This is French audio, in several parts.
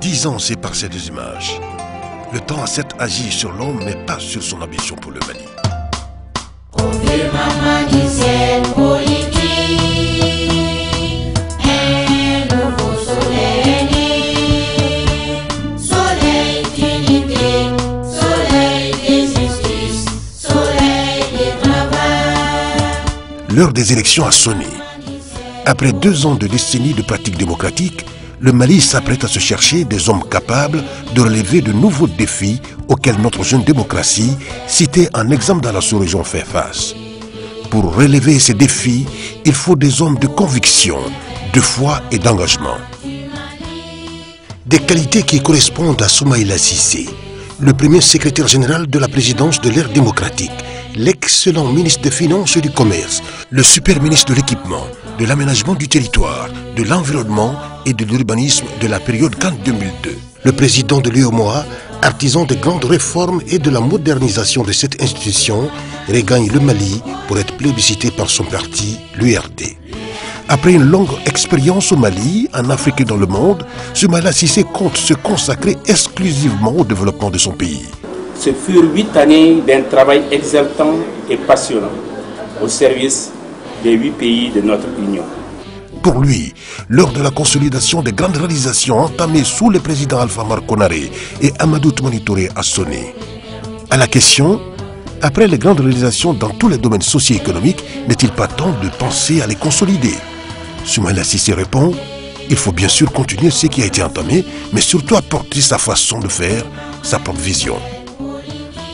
10 ans séparent ces deux images. Le temps a certes agi sur l'homme, mais pas sur son ambition pour le Mali. L'heure des élections a sonné. Après 2 ans de décennies de pratiques démocratiques, le Mali s'apprête à se chercher des hommes capables de relever de nouveaux défis auxquels notre jeune démocratie, citée en exemple dans la sous-région, fait face. Pour relever ces défis, il faut des hommes de conviction, de foi et d'engagement. Des qualités qui correspondent à Soumaïla Cissé, le premier secrétaire général de la présidence de l'ère démocratique, l'excellent ministre des Finances et du Commerce, le super ministre de l'Équipement, de l'Aménagement du Territoire, de l'Environnement et de l'Urbanisme de la période CAN 2002. Le président de l'UEMOA, artisan de grandes réformes et de la modernisation de cette institution, regagne le Mali pour être plébiscité par son parti, l'URD. Après une longue expérience au Mali, en Afrique et dans le monde, Soumaïla Cissé compte se consacrer exclusivement au développement de son pays. Ce furent 8 années d'un travail exaltant et passionnant au service des 8 pays de notre Union. Pour lui, l'heure de la consolidation des grandes réalisations entamées sous les présidents Alpha Mar Konaré et Amadou Toumani Touré a sonné. À la question, après les grandes réalisations dans tous les domaines socio-économiques, n'est-il pas temps de penser à les consolider? Soumaïla Cissé répond, il faut bien sûr continuer ce qui a été entamé, mais surtout apporter sa façon de faire, sa propre vision.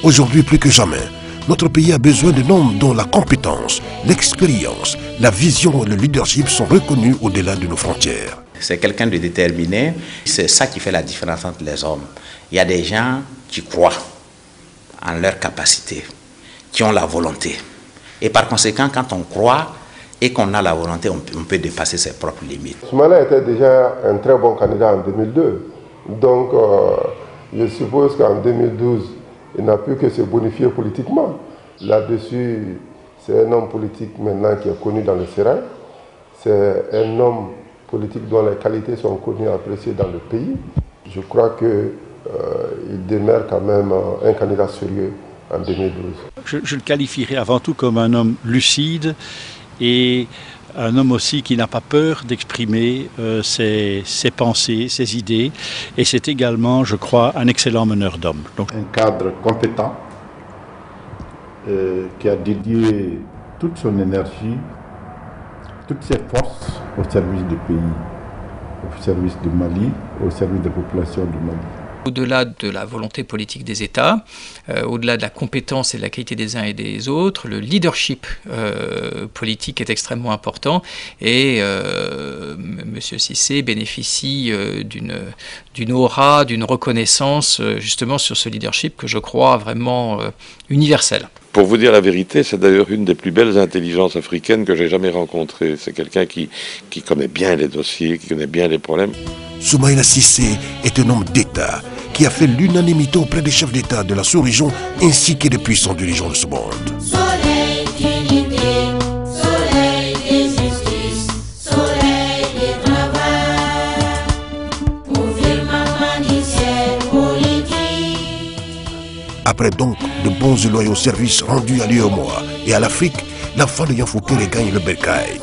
Aujourd'hui, plus que jamais, notre pays a besoin de hommes dont la compétence, l'expérience, la vision et le leadership sont reconnus au-delà de nos frontières. C'est quelqu'un de déterminé, c'est ça qui fait la différence entre les hommes. Il y a des gens qui croient en leur capacité, qui ont la volonté. Et par conséquent, quand on croit et qu'on a la volonté, on peut dépasser ses propres limites. Soumaïla était déjà un très bon candidat en 2002. Donc, je suppose qu'en 2012, il n'a plus que se bonifier politiquement. Là-dessus, c'est un homme politique maintenant qui est connu dans le Sérail. C'est un homme politique dont les qualités sont connues et appréciées dans le pays. Je crois qu'il demeure quand même un candidat sérieux en 2012. Je le qualifierais avant tout comme un homme lucide et un homme aussi qui n'a pas peur d'exprimer ses pensées, ses idées. Et c'est également, je crois, un excellent meneur d'hommes. Un cadre compétent qui a dédié toute son énergie, toutes ses forces au service du pays, au service du Mali, au service des populations du Mali. Au-delà de la volonté politique des États, au-delà de la compétence et de la qualité des uns et des autres, le leadership politique est extrêmement important et M. Cissé bénéficie d'une aura, d'une reconnaissance justement sur ce leadership que je crois vraiment universel. Pour vous dire la vérité, c'est d'ailleurs une des plus belles intelligences africaines que j'ai jamais rencontrées. C'est quelqu'un qui connaît bien les dossiers, qui connaît bien les problèmes. Soumaïla Cissé est un homme d'État qui a fait l'unanimité auprès des chefs d'État de la sous-région ainsi que des puissants dirigeants de ce monde. Soleil d'unité, soleil de justice, soleil de travail, au firmament du ciel politique. Après donc de bons et loyaux services rendus à l'UEMOA et à l'Afrique, l'enfant de Yanfouké regagne le bercail.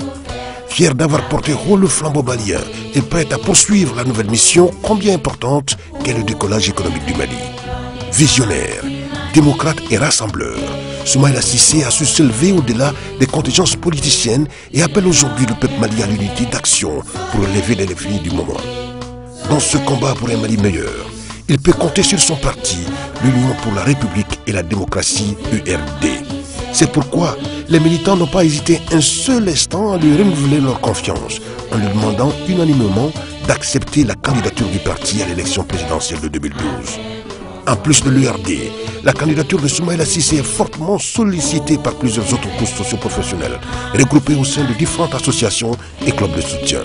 Fier d'avoir porté haut le flambeau malien et prêt à poursuivre la nouvelle mission combien importante qu'est le décollage économique du Mali. Visionnaire, démocrate et rassembleur, Soumaïla Cissé a su s'élever au-delà des contingences politiciennes et appelle aujourd'hui le peuple malien à l'unité d'action pour relever les défis du moment. Dans ce combat pour un Mali meilleur, il peut compter sur son parti, l'Union pour la République et la démocratie URD. C'est pourquoi les militants n'ont pas hésité un seul instant à lui renouveler leur confiance en lui demandant unanimement d'accepter la candidature du parti à l'élection présidentielle de 2012. En plus de l'URD, la candidature de Soumaïla Cissé est fortement sollicitée par plusieurs autres groupes socio-professionnels regroupés au sein de différentes associations et clubs de soutien.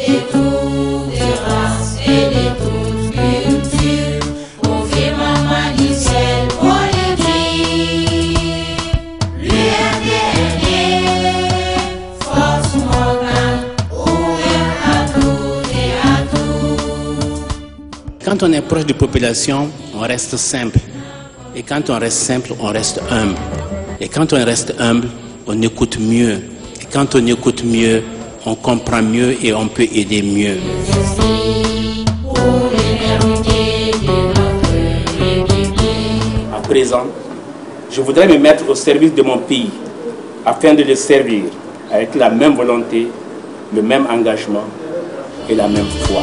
Et toutes les races et de toutes cultures. quand on est proche des populations, on reste simple. Et quand on reste simple, on reste humble. Et quand on reste humble, on écoute mieux. Et quand on écoute mieux, on comprend mieux et on peut aider mieux. À présent, je voudrais me mettre au service de mon pays afin de le servir avec la même volonté, le même engagement et la même foi.